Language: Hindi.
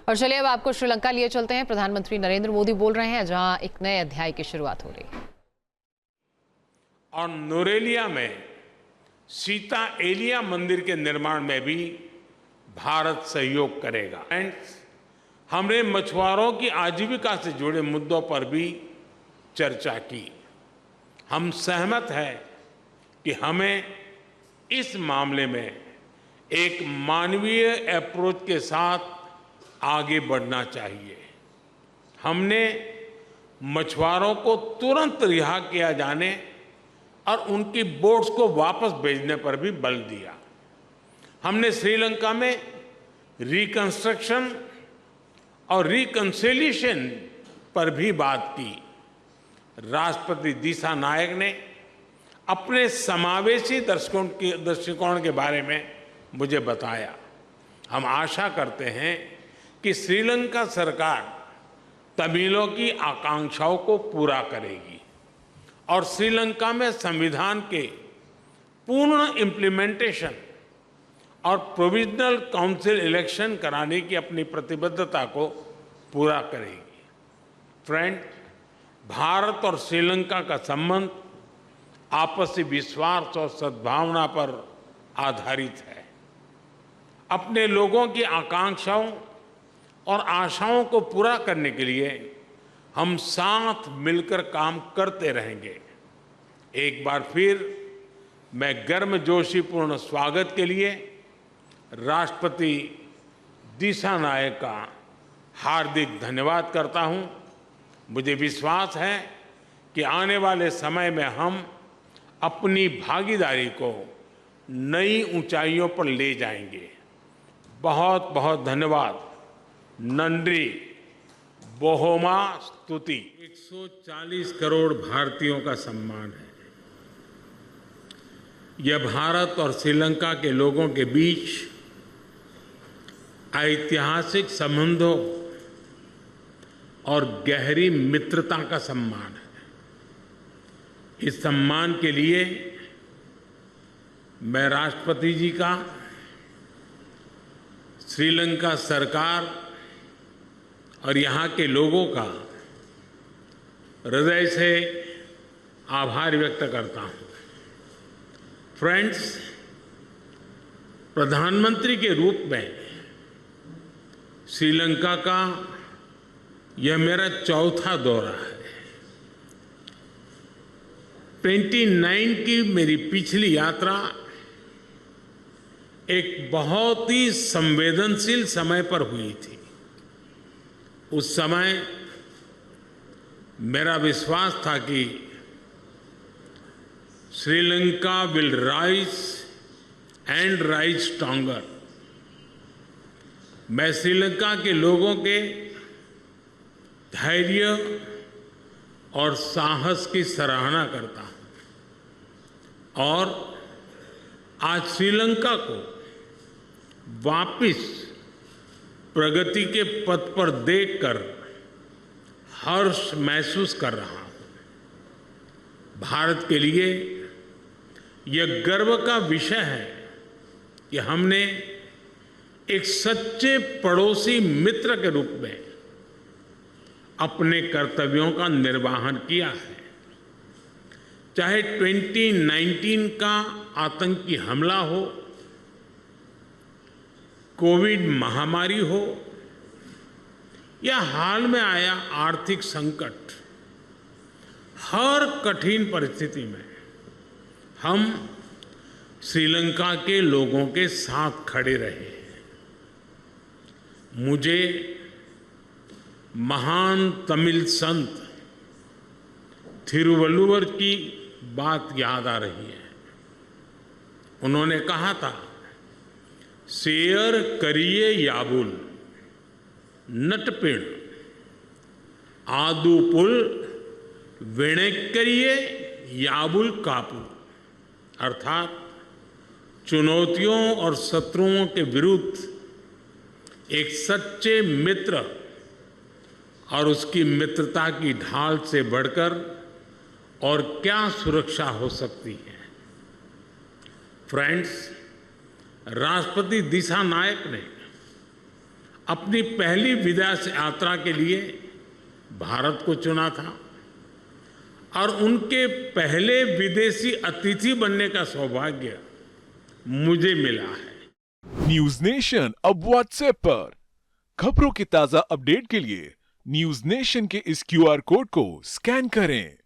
और चलिए अब आपको श्रीलंका लिए चलते हैं। प्रधानमंत्री नरेंद्र मोदी बोल रहे हैं जहां एक नए अध्याय की शुरुआत हो रही है। और नुरेलिया में सीता एलिया मंदिर के निर्माण में भी भारत सहयोग करेगा। हमने मछुआरों की आजीविका से जुड़े मुद्दों पर भी चर्चा की। हम सहमत हैं कि हमें इस मामले में एक मानवीय अप्रोच के साथ आगे बढ़ना चाहिए। हमने मछुआरों को तुरंत रिहा किया जाने और उनकी बोट्स को वापस भेजने पर भी बल दिया। हमने श्रीलंका में रिकंस्ट्रक्शन और रिकंसिलिएशन पर भी बात की। राष्ट्रपति दिशानायक ने अपने समावेशी दृष्टिकोण के बारे में मुझे बताया। हम आशा करते हैं कि श्रीलंका सरकार तमिलों की आकांक्षाओं को पूरा करेगी और श्रीलंका में संविधान के पूर्ण इम्प्लीमेंटेशन और प्रोविजनल काउंसिल इलेक्शन कराने की अपनी प्रतिबद्धता को पूरा करेगी। फ्रेंड, भारत और श्रीलंका का संबंध आपसी विश्वास और सद्भावना पर आधारित है। अपने लोगों की आकांक्षाओं और आशाओं को पूरा करने के लिए हम साथ मिलकर काम करते रहेंगे। एक बार फिर मैं गर्मजोशीपूर्ण स्वागत के लिए राष्ट्रपति दिशानायक का हार्दिक धन्यवाद करता हूं। मुझे विश्वास है कि आने वाले समय में हम अपनी भागीदारी को नई ऊंचाइयों पर ले जाएंगे। बहुत बहुत धन्यवाद। नंद्री बोहोमा स्तुति। 140 करोड़ भारतीयों का सम्मान है। यह भारत और श्रीलंका के लोगों के बीच ऐतिहासिक संबंधों और गहरी मित्रता का सम्मान है। इस सम्मान के लिए मैं राष्ट्रपति जी का, श्रीलंका सरकार और यहाँ के लोगों का हृदय से आभार व्यक्त करता हूँ। फ्रेंड्स, प्रधानमंत्री के रूप में श्रीलंका का यह मेरा चौथा दौरा है। 29 की मेरी पिछली यात्रा एक बहुत ही संवेदनशील समय पर हुई थी। उस समय मेरा विश्वास था कि Sri Lanka will rise and rise stronger. मैं श्रीलंका के लोगों के धैर्य और साहस की सराहना करता हूं और आज श्रीलंका को वापस प्रगति के पथ पर देखकर हर्ष महसूस कर रहा हूं। भारत के लिए यह गर्व का विषय है कि हमने एक सच्चे पड़ोसी मित्र के रूप में अपने कर्तव्यों का निर्वहन किया है। चाहे 2019 का आतंकी हमला हो, कोविड महामारी हो या हाल में आया आर्थिक संकट, हर कठिन परिस्थिति में हम श्रीलंका के लोगों के साथ खड़े रहे। मुझे महान तमिल संत थिरुवल्लुवर की बात याद आ रही है। उन्होंने कहा था, शेयर करिए याबुल नटपिण आदुपुल वेणेक्करिए याबुल कापू। अर्थात चुनौतियों और शत्रुओं के विरुद्ध एक सच्चे मित्र और उसकी मित्रता की ढाल से बढ़कर और क्या सुरक्षा हो सकती है। फ्रेंड्स, राष्ट्रपति दिशानायक ने अपनी पहली विदेश यात्रा के लिए भारत को चुना था और उनके पहले विदेशी अतिथि बनने का सौभाग्य मुझे मिला है। न्यूज नेशन अब व्हाट्सएप पर खबरों की ताजा अपडेट के लिए न्यूज नेशन के इस क्यूआर कोड को स्कैन करें।